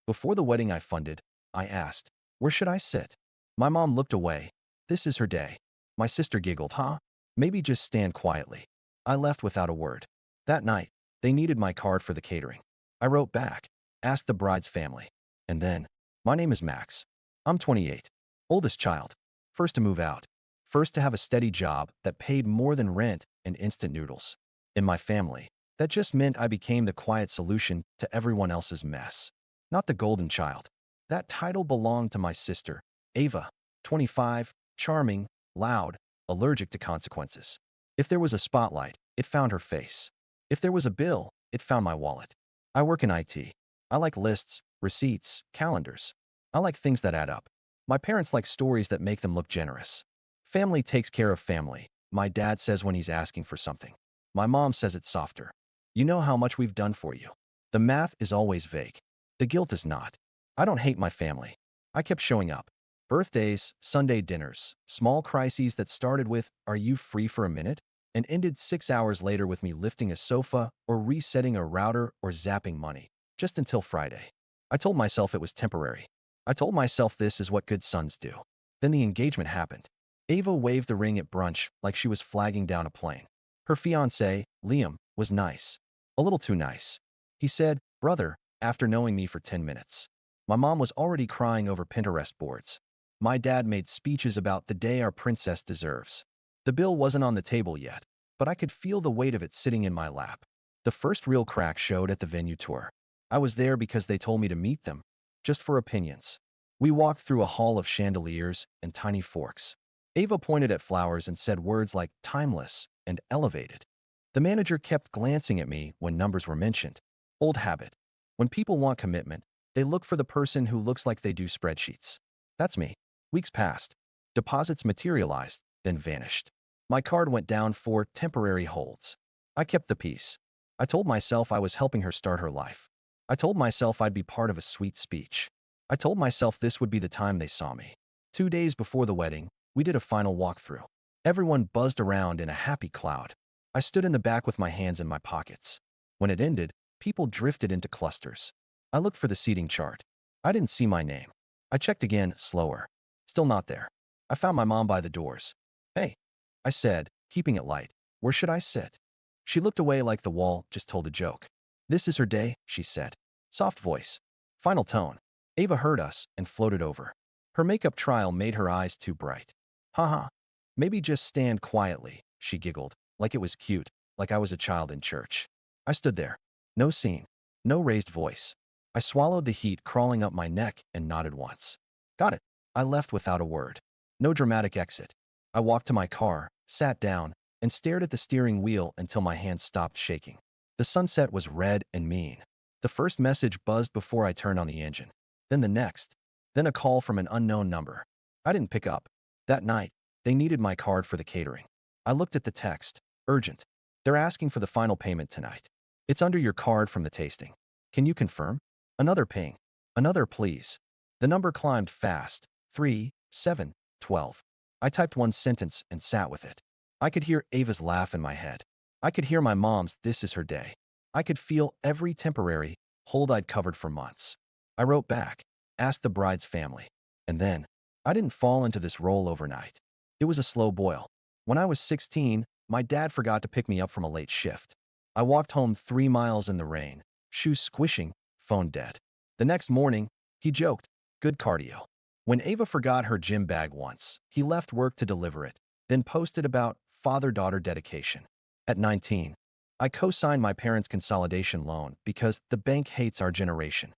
Before the wedding I funded, I asked, "Where should I sit?" My mom looked away. "This is her day." My sister giggled, "Huh? Maybe just stand quietly." I left without a word. That night, they needed my card for the catering. I wrote back, asked the bride's family. And then, "My name is Max. I'm 28. Oldest child. First to move out. First to have a steady job that paid more than rent and instant noodles. In my family, that just meant I became the quiet solution to everyone else's mess. Not the golden child. That title belonged to my sister, Ava, 25, charming, loud, allergic to consequences. If there was a spotlight, it found her face. If there was a bill, it found my wallet. I work in IT. I like lists, receipts, calendars. I like things that add up. My parents like stories that make them look generous. Family takes care of family, my dad says when he's asking for something. My mom says it's softer. You know how much we've done for you. The math is always vague. The guilt is not. I don't hate my family. I kept showing up. Birthdays, Sunday dinners, small crises that started with, "Are you free for a minute?" and ended 6 hours later with me lifting a sofa or resetting a router or zapping money, just until Friday. I told myself it was temporary. I told myself this is what good sons do. Then the engagement happened. Ava waved the ring at brunch like she was flagging down a plane. Her fiancé, Liam, was nice. A little too nice. He said, "Brother," after knowing me for 10 minutes. My mom was already crying over Pinterest boards. My dad made speeches about the day our princess deserves. The bill wasn't on the table yet, but I could feel the weight of it sitting in my lap. The first real crack showed at the venue tour. I was there because they told me to meet them, just for opinions. We walked through a hall of chandeliers and tiny forks. Ava pointed at flowers and said words like timeless and elevated. The manager kept glancing at me when numbers were mentioned. Old habit. When people want commitment, they look for the person who looks like they do spreadsheets. That's me. Weeks passed. Deposits materialized, then vanished. My card went down 4 temporary holds. I kept the peace. I told myself I was helping her start her life. I told myself I'd be part of a sweet speech. I told myself this would be the time they saw me. 2 days before the wedding, we did a final walkthrough. Everyone buzzed around in a happy cloud. I stood in the back with my hands in my pockets. When it ended, people drifted into clusters. I looked for the seating chart. I didn't see my name. I checked again, slower. Still not there. I found my mom by the doors. "Hey," I said, keeping it light. "Where should I sit?" She looked away like the wall just told a joke. "This is her day," she said. Soft voice. Final tone. Ava heard us and floated over. Her makeup trial made her eyes too bright. "Haha. Maybe just stand quietly," she giggled, like it was cute, like I was a child in church. I stood there. No scene. No raised voice. I swallowed the heat crawling up my neck and nodded once. Got it. I left without a word. No dramatic exit. I walked to my car, sat down, and stared at the steering wheel until my hands stopped shaking. The sunset was red and mean. The first message buzzed before I turned on the engine. Then the next. Then a call from an unknown number. I didn't pick up. That night, they needed my card for the catering. I looked at the text. Urgent. They're asking for the final payment tonight. It's under your card from the tasting. Can you confirm? Another ping. Another please. The number climbed fast. 3, 7, 12. I typed one sentence and sat with it. I could hear Ava's laugh in my head. I could hear my mom's "this is her day." I could feel every temporary hold I'd covered for months. I wrote back, asked the bride's family. And then, I didn't fall into this role overnight. It was a slow boil. When I was 16, my dad forgot to pick me up from a late shift. I walked home 3 miles in the rain, shoes squishing, phone dead. The next morning, he joked, "Good cardio." When Ava forgot her gym bag once, he left work to deliver it, then posted about father-daughter dedication. At 19, I co-signed my parents' consolidation loan because the bank hates our generation.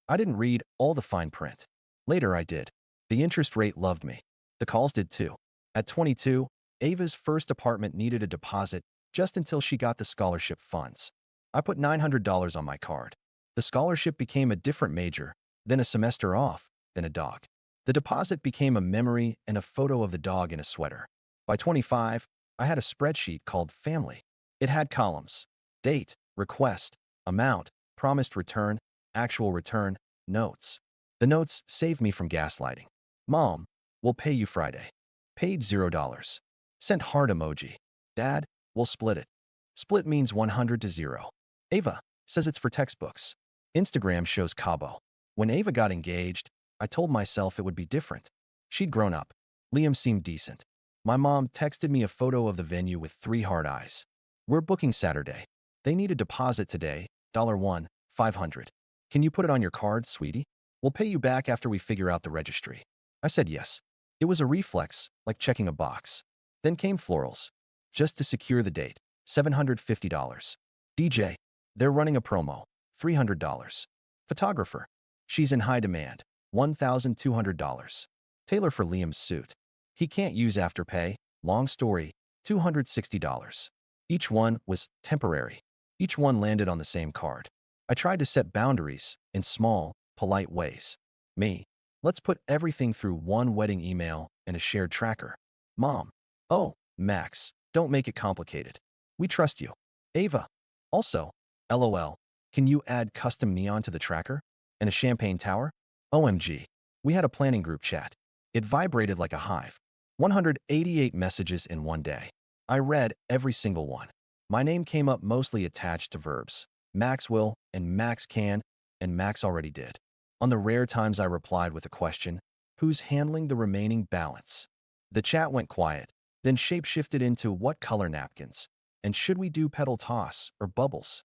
I didn't read all the fine print. Later I did. The interest rate loved me. The calls did too. At 22, Ava's first apartment needed a deposit just until she got the scholarship funds. I put $900 on my card. The scholarship became a different major, then a semester off, then a dog. The deposit became a memory and a photo of the dog in a sweater. By 25, I had a spreadsheet called Family. It had columns: date, request, amount, promised return, actual return, notes. The notes saved me from gaslighting. Mom, we'll pay you Friday. Paid $0. Sent heart emoji. Dad, we'll split it. Split means 100 to 0. Ava says it's for textbooks. Instagram shows Cabo. When Ava got engaged, I told myself it would be different. She'd grown up. Liam seemed decent. My mom texted me a photo of the venue with 3 hard eyes. We're booking Saturday. They need a deposit today, $1, 500. Can you put it on your card, sweetie? We'll pay you back after we figure out the registry. I said yes. It was a reflex, like checking a box. Then came florals. Just to secure the date, $750. DJ, they're running a promo, $300. Photographer, she's in high demand, $1,200. Tailor for Liam's suit. He can't use Afterpay, long story, $260. Each one was temporary. Each one landed on the same card. I tried to set boundaries in small, polite ways. Me, let's put everything through one wedding email and a shared tracker. Mom, oh, Max, don't make it complicated. We trust you. Ava, also, LOL, can you add custom neon to the tracker? And a champagne tower? OMG. We had a planning group chat. It vibrated like a hive. 188 messages in one day. I read every single one. My name came up mostly attached to verbs. Max will, and Max can, and Max already did. On the rare times I replied with a question, who's handling the remaining balance? The chat went quiet, then shape-shifted into what color napkins, and should we do pedal toss or bubbles?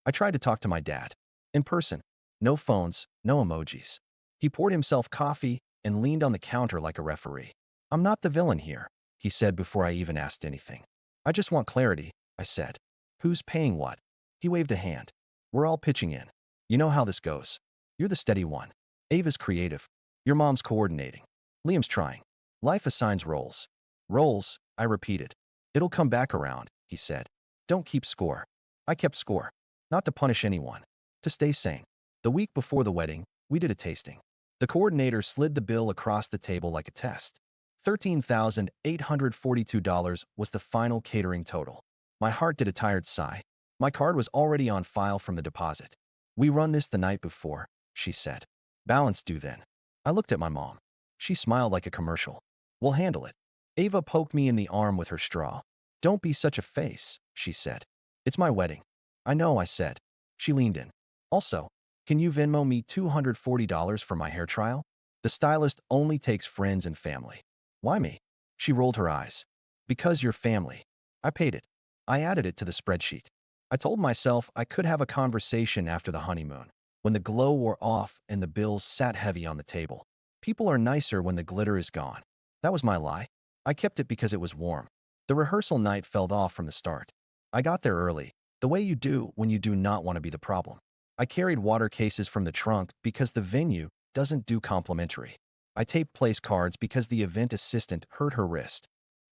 I tried to talk to my dad. In person. No phones, no emojis. He poured himself coffee and leaned on the counter like a referee. I'm not the villain here, he said before I even asked anything. I just want clarity, I said. Who's paying what? He waved a hand. We're all pitching in. You know how this goes. You're the steady one. Ava's creative. Your mom's coordinating. Liam's trying. Life assigns roles. Roles, I repeated. It'll come back around, he said. Don't keep score. I kept score. Not to punish anyone. To stay sane. The week before the wedding, we did a tasting. The coordinator slid the bill across the table like a test. $13,842 was the final catering total. My heart did a tired sigh. My card was already on file from the deposit. We run this the night before, she said. Balance due then. I looked at my mom. She smiled like a commercial. We'll handle it. Ava poked me in the arm with her straw. Don't be such a face, she said. It's my wedding. I know, I said. She leaned in. Also, can you Venmo me $240 for my hair trial? The stylist only takes friends and family. Why me? She rolled her eyes. Because you're family. I paid it. I added it to the spreadsheet. I told myself I could have a conversation after the honeymoon, when the glow wore off and the bills sat heavy on the table. People are nicer when the glitter is gone. That was my lie. I kept it because it was warm. The rehearsal night fell off from the start. I got there early, the way you do when you do not want to be the problem. I carried water cases from the trunk because the venue doesn't do complimentary. I taped place cards because the event assistant hurt her wrist.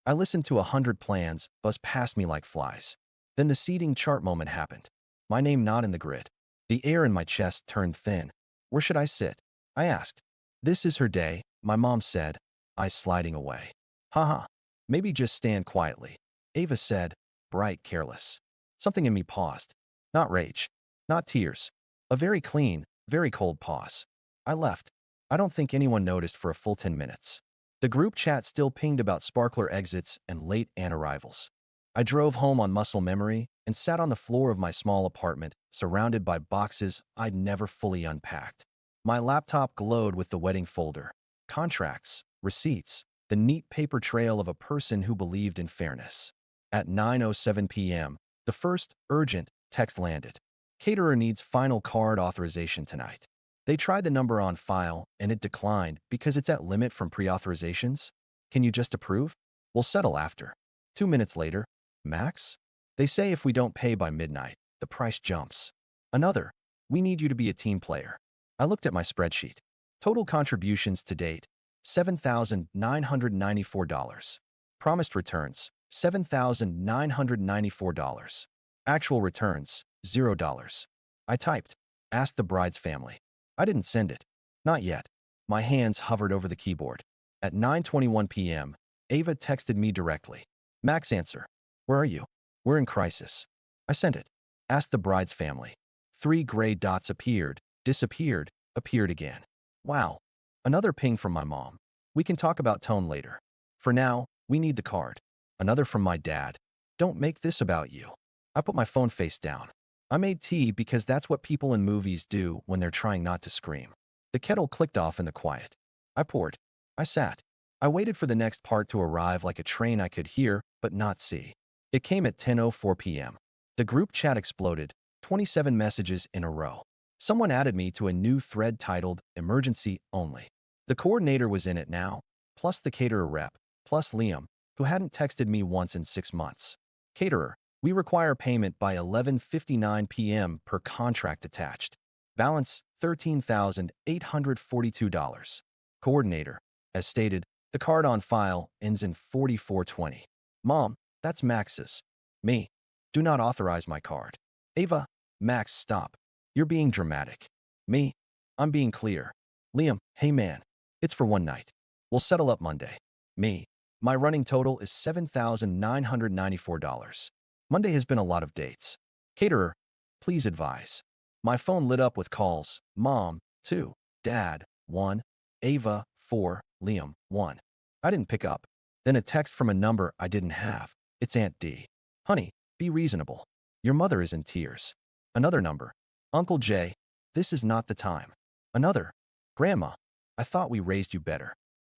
I listened to 100 plans buzz past me like flies. Then the seating chart moment happened. My name not in the grid. The air in my chest turned thin. Where should I sit? I asked. This is her day, my mom said, eyes sliding away. Haha. Maybe just stand quietly. Ava said, bright, careless. Something in me paused. Not rage. Not tears. A very clean, very cold pause. I left. I don't think anyone noticed for a full 10 minutes. The group chat still pinged about sparkler exits and late aunt arrivals. I drove home on muscle memory and sat on the floor of my small apartment, surrounded by boxes I'd never fully unpacked. My laptop glowed with the wedding folder, contracts, receipts, the neat paper trail of a person who believed in fairness. At 9:07 p.m., the first urgent text landed. Caterer needs final card authorization tonight. They tried the number on file, and it declined because it's at limit from pre-authorizations. Can you just approve? We'll settle after. 2 minutes later, Max? They say if we don't pay by midnight, the price jumps. Another, we need you to be a team player. I looked at my spreadsheet. Total contributions to date, $7,994. Promised returns, $7,994. Actual returns, $0. I typed, asked the bride's family. I didn't send it. Not yet. My hands hovered over the keyboard. At 9:21 p.m., Ava texted me directly. Max answer. Where are you? We're in crisis. I sent it. Asked the bride's family. 3 gray dots appeared, disappeared, appeared again. Wow. Another ping from my mom. We can talk about tone later. For now, we need the card. Another from my dad. Don't make this about you. I put my phone face down. I made tea because that's what people in movies do when they're trying not to scream. The kettle clicked off in the quiet. I poured. I sat. I waited for the next part to arrive like a train I could hear but not see. It came at 10:04 p.m. The group chat exploded, 27 messages in a row. Someone added me to a new thread titled Emergency Only. The coordinator was in it now, plus the caterer rep, plus Liam, who hadn't texted me once in 6 months. Caterer, we require payment by 11:59 p.m. per contract attached. Balance $13,842. Coordinator, as stated, the card on file ends in 4420. Mom, that's Max's. Me. Do not authorize my card. Ava, Max, stop. You're being dramatic. Me. I'm being clear. Liam, hey man. It's for one night. We'll settle up Monday. Me. My running total is $7,994. Monday has been a lot of dates. Caterer, please advise. My phone lit up with calls. Mom, 2. Dad, 1. Ava, 4. Liam, 1. I didn't pick up. Then a text from a number I didn't have. It's Aunt D. Honey, be reasonable. Your mother is in tears. Another number. Uncle J. This is not the time. Another. Grandma. I thought we raised you better.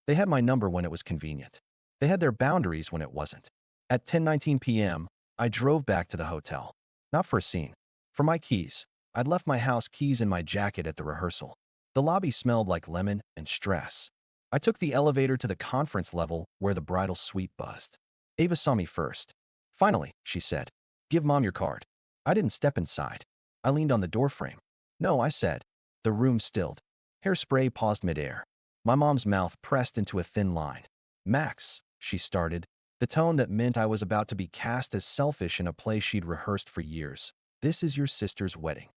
They had my number when it was convenient. They had their boundaries when it wasn't. At 10:19 p.m., I drove back to the hotel. Not for a scene. For my keys. I'd left my house keys in my jacket at the rehearsal. The lobby smelled like lemon and stress. I took the elevator to the conference level where the bridal suite buzzed. Ava saw me first. Finally, she said, give Mom your card. I didn't step inside. I leaned on the doorframe. No, I said. The room stilled. Hairspray paused midair. My mom's mouth pressed into a thin line. Max, she started, the tone that meant I was about to be cast as selfish in a play she'd rehearsed for years. This is your sister's wedding.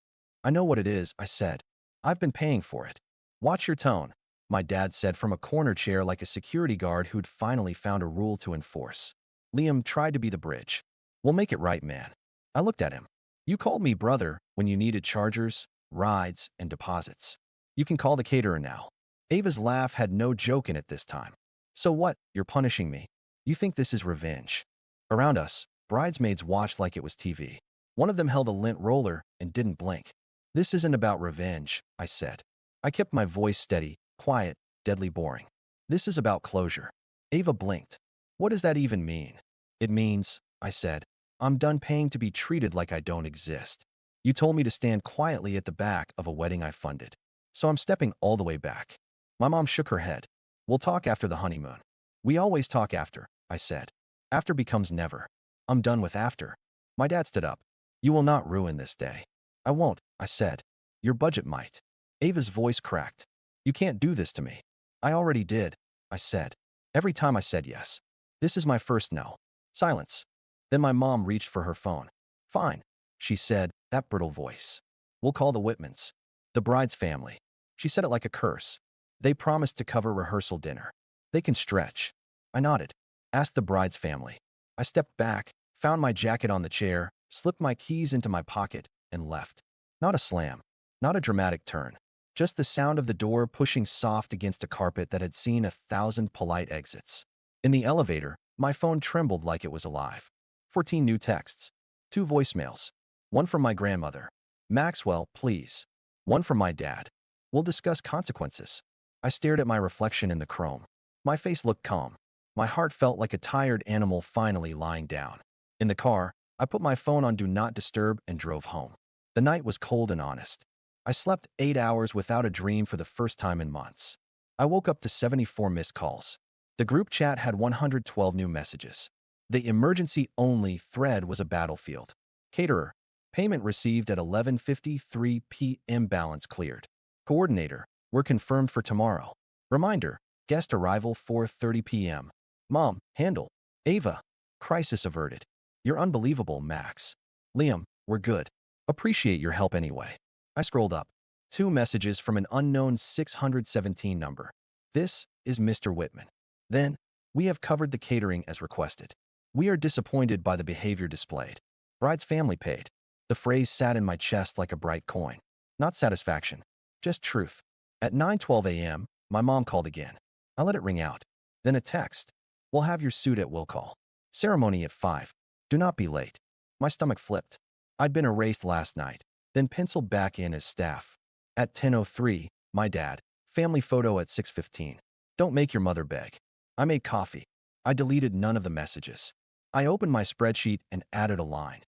I know what it is, I said. I've been paying for it. Watch your tone, my dad said from a corner chair like a security guard who'd finally found a rule to enforce. Liam tried to be the bridge. We'll make it right, man. I looked at him. You called me brother when you needed chargers, rides, and deposits. You can call the caterer now. Ava's laugh had no joke in it this time. So what? You're punishing me. You think this is revenge. Around us, bridesmaids watched like it was TV. One of them held a lint roller and didn't blink. This isn't about revenge, I said. I kept my voice steady, quiet, deadly boring. This is about closure. Ava blinked. What does that even mean? It means, I said, I'm done paying to be treated like I don't exist. You told me to stand quietly at the back of a wedding I funded. So I'm stepping all the way back. My mom shook her head. We'll talk after the honeymoon. We always talk after, I said. After becomes never. I'm done with after. My dad stood up. You will not ruin this day. I won't, I said. Your budget might. Ava's voice cracked. You can't do this to me. I already did, I said. Every time I said yes. This is my first no. Silence. Then my mom reached for her phone. Fine, she said, that brittle voice. We'll call the Whitmans. The bride's family. She said it like a curse. They promised to cover rehearsal dinner. They can stretch. I nodded. Asked the bride's family. I stepped back, found my jacket on the chair, slipped my keys into my pocket, and left. Not a slam. Not a dramatic turn. Just the sound of the door pushing soft against a carpet that had seen 1,000 polite exits. In the elevator, my phone trembled like it was alive. 14 new texts. 2 voicemails. One from my grandmother. Maxwell, please. One from my dad. We'll discuss consequences. I stared at my reflection in the chrome. My face looked calm. My heart felt like a tired animal finally lying down. In the car, I put my phone on Do Not Disturb and drove home. The night was cold and honest. I slept 8 hours without a dream for the first time in months. I woke up to 74 missed calls. The group chat had 112 new messages. The emergency-only thread was a battlefield. Caterer. Payment received at 11:53 p.m. Balance cleared. Coordinator. We're confirmed for tomorrow. Reminder. Guest arrival 4:30 p.m. Mom. Handle. Ava. Crisis averted. You're unbelievable, Max. Liam. We're good. Appreciate your help anyway. I scrolled up. 2 messages from an unknown 617 number. This is Mr. Whitman. Then, we have covered the catering as requested. We are disappointed by the behavior displayed. Bride's family paid. The phrase sat in my chest like a bright coin. Not satisfaction, just truth. At 9:12 a.m., my mom called again. I let it ring out. Then a text. We'll have your suit at will call. Ceremony at 5. Do not be late. My stomach flipped. I'd been erased last night, then penciled back in as staff. At 10:03, my dad, Family photo at 6:15. Don't make your mother beg. I made coffee. I deleted none of the messages. I opened my spreadsheet and added a line.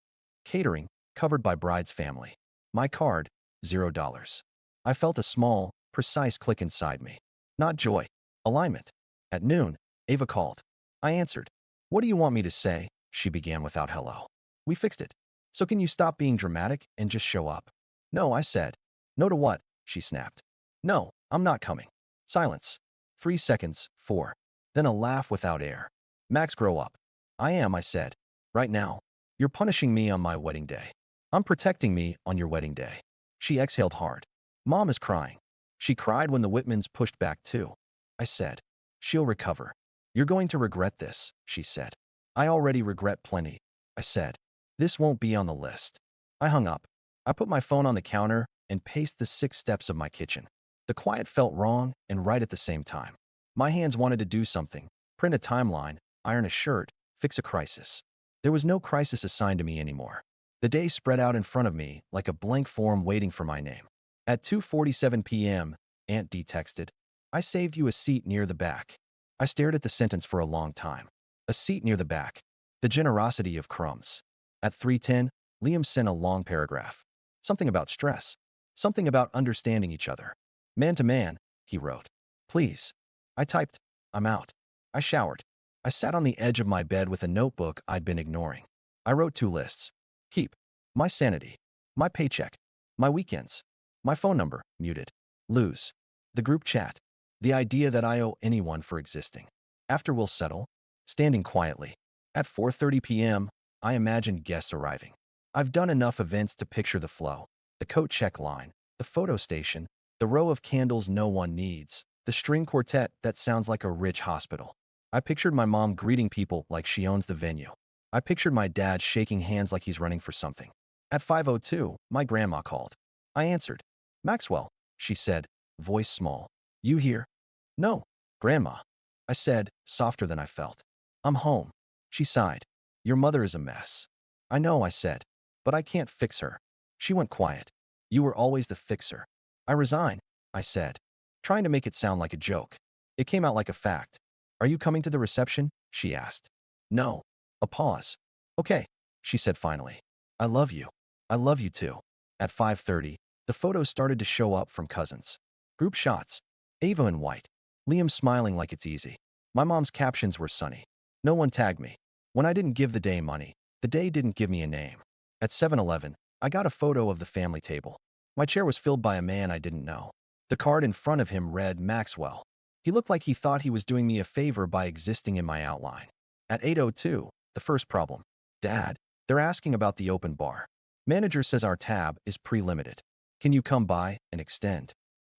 Catering, covered by bride's family. My card, $0. I felt a small, precise click inside me. Not joy. Alignment. At noon, Ava called. I answered. What do you want me to say? She began without hello. We fixed it. So can you stop being dramatic and just show up? No, I said. No to what? She snapped. No, I'm not coming. Silence. 3 seconds, 4. Then a laugh without air. Max, grow up. I am, I said. Right now. You're punishing me on my wedding day. I'm protecting me on your wedding day. She exhaled hard. Mom is crying. She cried when the Whitmans pushed back too. I said. She'll recover. You're going to regret this, she said. I already regret plenty, I said. This won't be on the list. I hung up. I put my phone on the counter and paced the 6 steps of my kitchen. The quiet felt wrong and right at the same time. My hands wanted to do something, print a timeline, iron a shirt, fix a crisis. There was no crisis assigned to me anymore. The day spread out in front of me like a blank form waiting for my name. At 2:47 p.m., Aunt D texted, I saved you a seat near the back. I stared at the sentence for a long time. A seat near the back. The generosity of crumbs. At 3:10, Liam sent a long paragraph. Something about stress. Something about understanding each other. Man to man, he wrote. Please. I typed, I'm out. I showered. I sat on the edge of my bed with a notebook I'd been ignoring. I wrote 2 lists. Keep. My sanity. My paycheck. My weekends. My phone number, muted. Lose. The group chat. The idea that I owe anyone for existing. After we'll settle. Standing quietly. At 4:30 p.m., I imagined guests arriving. I've done enough events to picture the flow. The coat check line. The photo station. The row of candles no one needs. The string quartet that sounds like a rich hospital. I pictured my mom greeting people like she owns the venue. I pictured my dad shaking hands like he's running for something. At 5:02, my grandma called. I answered. Maxwell, she said, voice small. You here? No, Grandma, I said, softer than I felt. I'm home. She sighed. Your mother is a mess. I know, I said, but I can't fix her. She went quiet. You were always the fixer. I resign, I said, trying to make it sound like a joke. It came out like a fact. Are you coming to the reception? She asked. No. A pause. Okay, she said finally. I love you. I love you too. At 5:30, the photos started to show up from cousins. Group shots. Ava in white. Liam smiling like it's easy. My mom's captions were sunny. No one tagged me. When I didn't give the day money, the day didn't give me a name. At 7-Eleven, I got a photo of the family table. My chair was filled by a man I didn't know. The card in front of him read Maxwell. He looked like he thought he was doing me a favor by existing in my outline. At 8:02, the first problem. Dad, they're asking about the open bar. Manager says our tab is pre-limited. Can you come by and extend?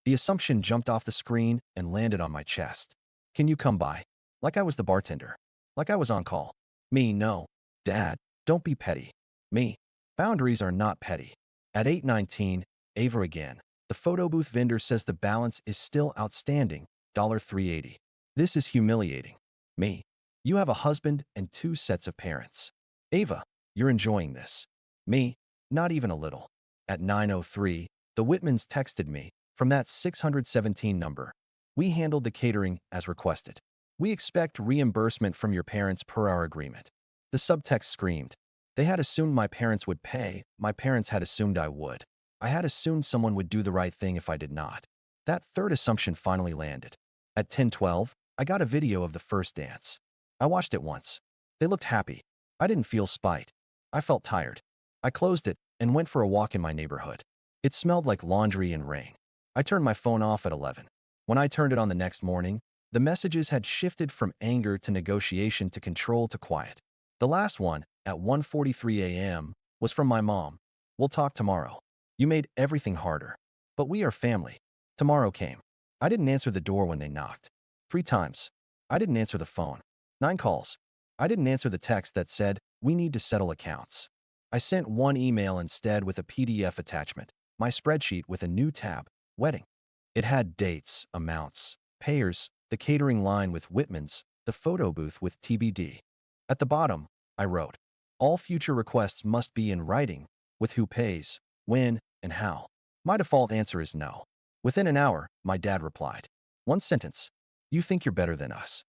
The assumption jumped off the screen and landed on my chest. Can you come by? Like I was the bartender. Like I was on call. Me, no. Dad, don't be petty. Me. Boundaries are not petty. At 8:19, Ava again. The photo booth vendor says the balance is still outstanding, $380. This is humiliating. Me. You have a husband and 2 sets of parents. Ava, you're enjoying this. Me. Not even a little. At 9:03, the Whitmans texted me from that 617 number. We handled the catering as requested. We expect reimbursement from your parents per our agreement. The subtext screamed. They had assumed my parents would pay. My parents had assumed I would. I had assumed someone would do the right thing if I did not. That third assumption finally landed. At 10:12, I got a video of the first dance. I watched it once. They looked happy. I didn't feel spite. I felt tired. I closed it and went for a walk in my neighborhood. It smelled like laundry and rain. I turned my phone off at 11. When I turned it on the next morning, the messages had shifted from anger to negotiation to control to quiet. The last one, at 1:43 a.m., was from my mom. We'll talk tomorrow. You made everything harder. But we are family. Tomorrow came. I didn't answer the door when they knocked. 3 times. I didn't answer the phone. 9 calls. I didn't answer the text that said, we need to settle accounts. I sent 1 email instead with a PDF attachment, my spreadsheet with a new tab, wedding. It had dates, amounts, payers, the catering line with Whitmans, the photo booth with TBD. At the bottom, I wrote, all future requests must be in writing, with who pays, when, and how. My default answer is no. Within an hour, my dad replied. One sentence. You think you're better than us.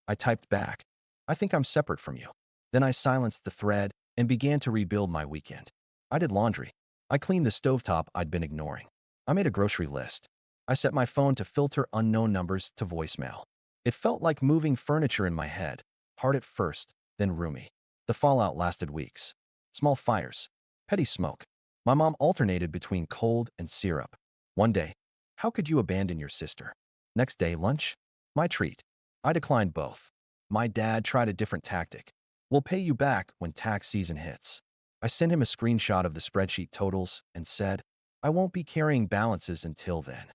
I typed back. I think I'm separate from you. Then I silenced the thread and began to rebuild my weekend. I did laundry. I cleaned the stovetop I'd been ignoring. I made a grocery list. I set my phone to filter unknown numbers to voicemail. It felt like moving furniture in my head, hard at first, then roomy. The fallout lasted weeks. Small fires, petty smoke. My mom alternated between cold and syrup. One day, how could you abandon your sister? Next day, lunch? My treat. I declined both. My dad tried a different tactic. We'll pay you back when tax season hits. I sent him a screenshot of the spreadsheet totals and said, I won't be carrying balances until then.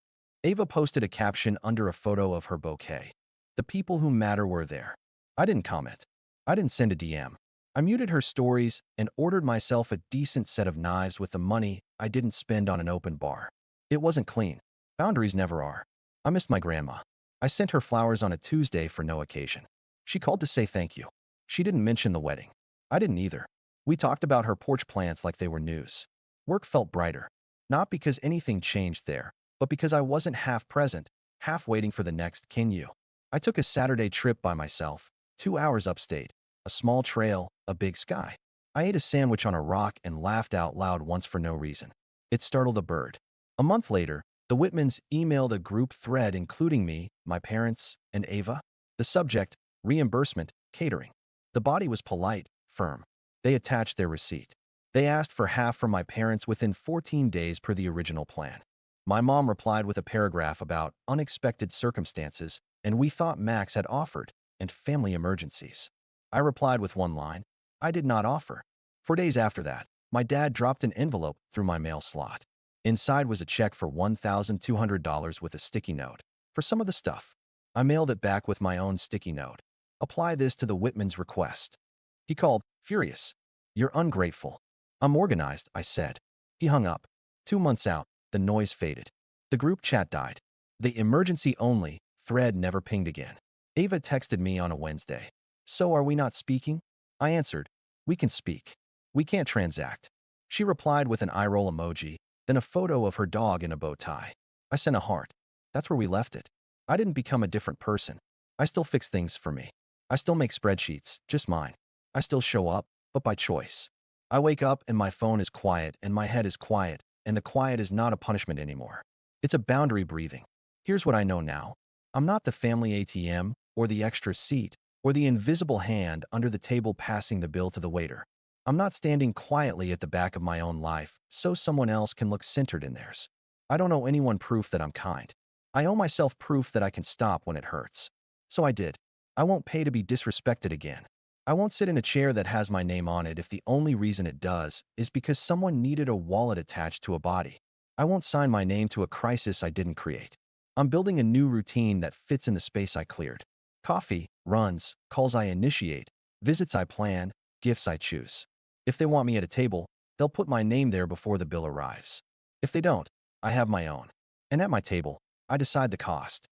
Ava posted a caption under a photo of her bouquet. The people who matter were there. I didn't comment. I didn't send a DM. I muted her stories and ordered myself a decent set of knives with the money I didn't spend on an open bar. It wasn't clean. Boundaries never are. I missed my grandma. I sent her flowers on a Tuesday for no occasion. She called to say thank you. She didn't mention the wedding. I didn't either. We talked about her porch plants like they were news. Work felt brighter. Not because anything changed there, but because I wasn't half present, half waiting for the next can you. I took a Saturday trip by myself, 2 hours upstate, a small trail, a big sky. I ate a sandwich on a rock and laughed out loud once for no reason. It startled a bird. A month later, the Whitmans emailed a group thread including me, my parents, and Ava. The subject, reimbursement, catering. The body was polite, firm. They attached their receipt. They asked for half from my parents within 14 days per the original plan. My mom replied with a paragraph about unexpected circumstances, and we thought Max had offered, and family emergencies. I replied with one line, I did not offer. 4 days after that, my dad dropped an envelope through my mail slot. Inside was a check for $1,200 with a sticky note. For some of the stuff, I mailed it back with my own sticky note. Apply this to the Whitman's request. He called, furious. You're ungrateful. I'm organized, I said. He hung up. 2 months out, the noise faded. The group chat died. The emergency only thread never pinged again. Ava texted me on a Wednesday. So are we not speaking? I answered, we can speak. We can't transact. She replied with an eye roll emoji, then a photo of her dog in a bow tie. I sent a heart. That's where we left it. I didn't become a different person. I still fix things for me. I still make spreadsheets, just mine. I still show up, but by choice. I wake up and my phone is quiet and my head is quiet, and the quiet is not a punishment anymore. It's a boundary breathing. Here's what I know now. I'm not the family ATM, or the extra seat, or the invisible hand under the table passing the bill to the waiter. I'm not standing quietly at the back of my own life so someone else can look centered in theirs. I don't owe anyone proof that I'm kind. I owe myself proof that I can stop when it hurts. So I did. I won't pay to be disrespected again. I won't sit in a chair that has my name on it if the only reason it does is because someone needed a wallet attached to a body. I won't sign my name to a crisis I didn't create. I'm building a new routine that fits in the space I cleared. Coffee, runs, calls I initiate, visits I plan, gifts I choose. If they want me at a table, they'll put my name there before the bill arrives. If they don't, I have my own. And at my table, I decide the cost.